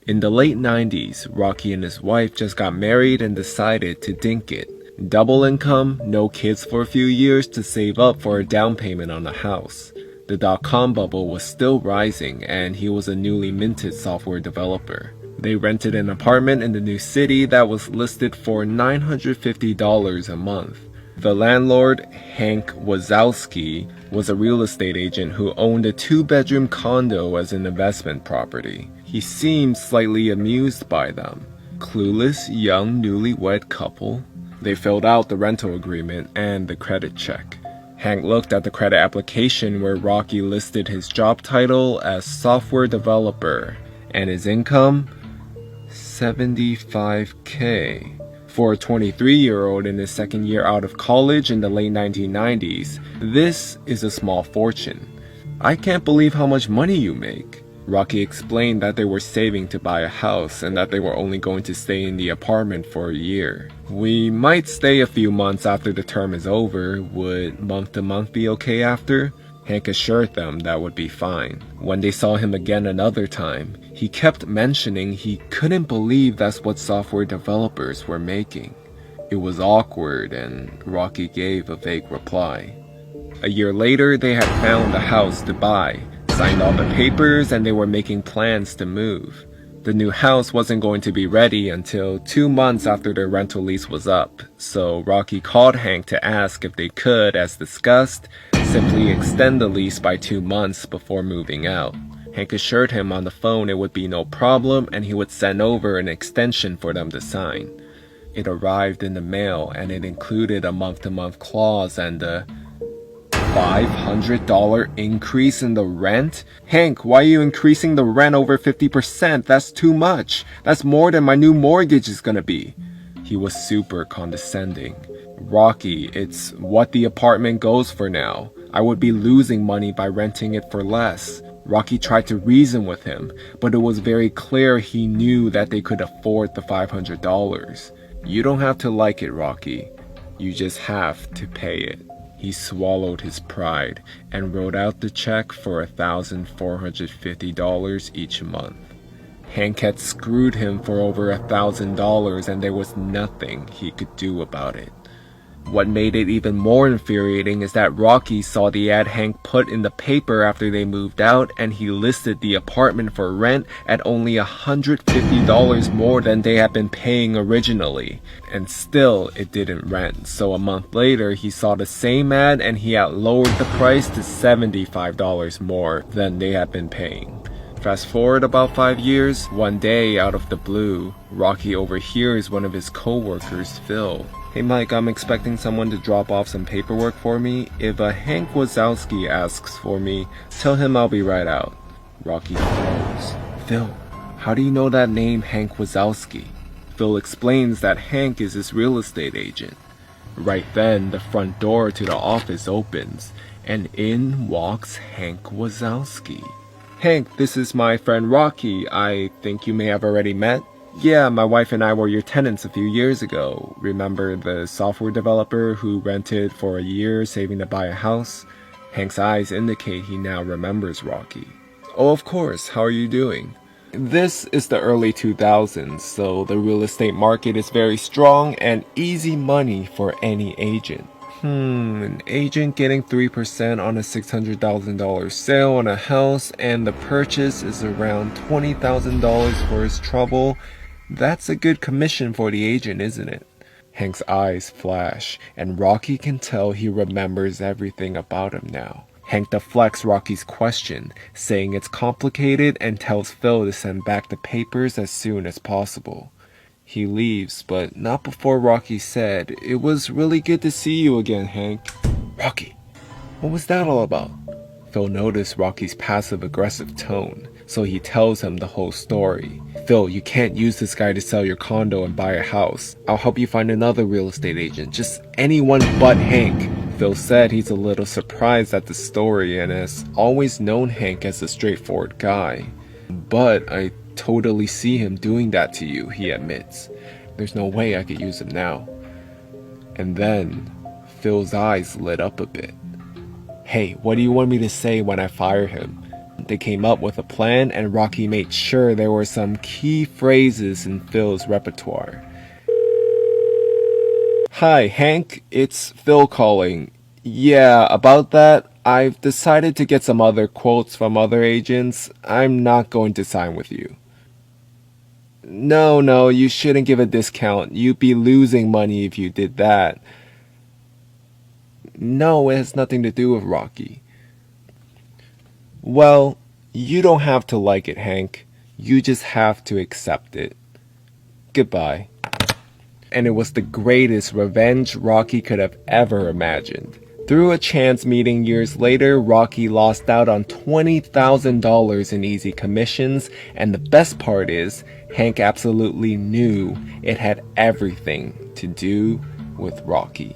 In the late 90s, Rocky and his wife just got married and decided to dink it. Double income, no kids for a few years to save up for a down payment on a house. The dot-com bubble was still rising and he was a newly minted software developer. They rented an apartment in the new city that was listed for $950 a month. The landlord, Hank Wazowski, was a real estate agent who owned a 2-bedroom condo as an investment property. He seemed slightly amused by them. Clueless, young, newlywed couple. They filled out the rental agreement and the credit check. Hank looked at the credit application where Rocky listed his job title as software developer and his income, $75K. For a 23-year-old in his second year out of college in the late 1990s, this is a small fortune. I can't believe how much money you make. Rocky explained that they were saving to buy a house and that they were only going to stay in the apartment for a year. We might stay a few months after the term is over. Would month to month be okay after? Hank assured them that would be fine. When they saw him again another time, he kept mentioning he couldn't believe that's what software developers were making. It was awkward and Rocky gave a vague reply. A year later, they had found a house to buy, signed all the papers, and they were making plans to move. The new house wasn't going to be ready until 2 months after their rental lease was up, so Rocky called Hank to ask if they could, as discussed, simply extend the lease by 2 months before moving out. Hank assured him on the phone it would be no problem and he would send over an extension for them to sign. It arrived in the mail and it included a month-to-month clause and a $500 increase in the rent? Hank, why are you increasing the rent over 50%? That's too much. That's more than my new mortgage is gonna be. He was super condescending. Rocky, it's what the apartment goes for now. I would be losing money by renting it for less. Rocky tried to reason with him, but it was very clear he knew that they could afford the $500. You don't have to like it, Rocky. You just have to pay it. He swallowed his pride and wrote out the check for $1,450 each month. Hank had screwed him for over $1,000 and there was nothing he could do about it. What made it even more infuriating is that Rocky saw the ad Hank put in the paper after they moved out and he listed the apartment for rent at only $150 more than they had been paying originally. And still, it didn't rent. So a month later, he saw the same ad and he had lowered the price to $75 more than they had been paying. Fast forward about 5 years, one day out of the blue, Rocky overhears one of his co-workers, Phil. Hey Mike, I'm expecting someone to drop off some paperwork for me. If a Hank Wazowski asks for me, tell him I'll be right out. Rocky froze. Phil, how do you know that name Hank Wazowski? Phil explains that Hank is his real estate agent. Right then, the front door to the office opens, and in walks Hank Wazowski. Hank, this is my friend Rocky. I think you may have already met. Yeah, my wife and I were your tenants a few years ago. Remember the software developer who rented for a year saving to buy a house? Hank's eyes indicate he now remembers Rocky. Oh, of course. How are you doing? This is the early 2000s, so the real estate market is very strong and easy money for any agent. An agent getting 3% on a $600,000 sale on a house and the purchase is around $20,000 for his trouble. That's a good commission for the agent, isn't it? Hank's eyes flash, and Rocky can tell he remembers everything about him now. Hank deflects Rocky's question, saying it's complicated and tells Phil to send back the papers as soon as possible. He leaves, but not before Rocky said, "It was really good to see you again, Hank." Rocky, what was that all about? Phil noticed Rocky's passive-aggressive tone, so he tells him the whole story. Phil, you can't use this guy to sell your condo and buy a house. I'll help you find another real estate agent, just anyone but Hank. Phil said he's a little surprised at the story and has always known Hank as a straightforward guy. But I totally see him doing that to you, he admits. There's no way I could use him now. And then Phil's eyes lit up a bit. Hey, what do you want me to say when I fire him? They came up with a plan, and Rocky made sure there were some key phrases in Phil's repertoire. Hi, Hank, it's Phil calling. Yeah, about that, I've decided to get some other quotes from other agents. I'm not going to sign with you. No, you shouldn't give a discount. You'd be losing money if you did that. No, it has nothing to do with Rocky. Well, you don't have to like it, Hank. You just have to accept it. Goodbye. And it was the greatest revenge Rocky could have ever imagined. Through a chance meeting years later, Rocky lost out on $20,000 in easy commissions, and the best part is, Hank absolutely knew it had everything to do with Rocky.